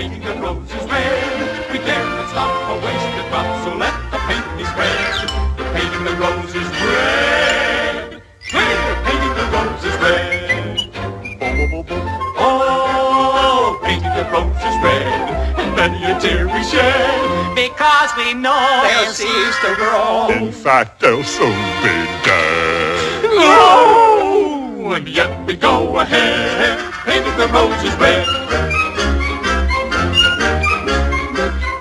painting the roses red. We dare not stop or waste a drop, so let the paint be spread. We're painting the roses red. We're painting the roses red. Oh, painting the roses red. And many a tear we shed, because we know they'll cease to grow. In fact, they'll soon be dead. Oh, and yet we go ahead, painting the roses red.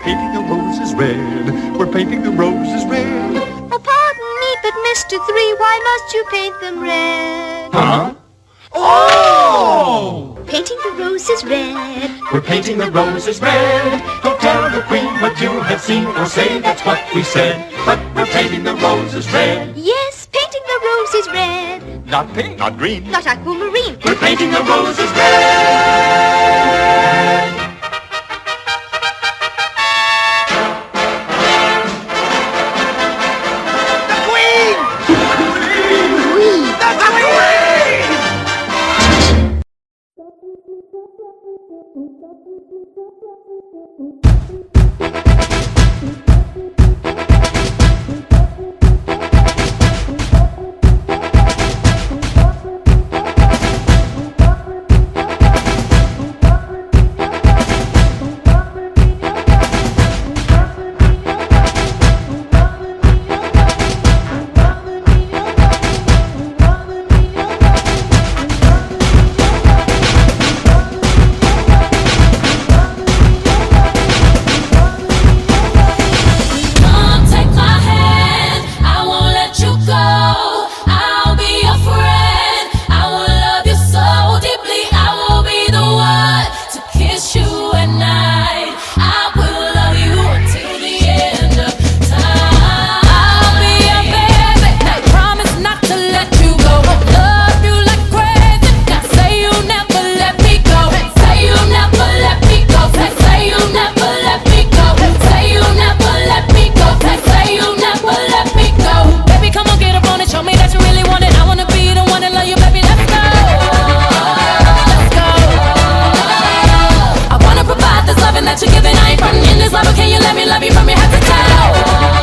Painting the roses red. We're painting the roses red. Pardon me, but Mr. Three, why must you paint them red? Huh? Oh! Painting the roses red. We're painting the roses red. Don't tell the Queen what you have seen, or say that's what we said. But we're painting the roses red. Yes, painting the roses red. Not pink, Not green. Not aquamarine. we're painting the roses red. That you're giving, I ain't frontin' in this love, but can you let me love you from your head to toe?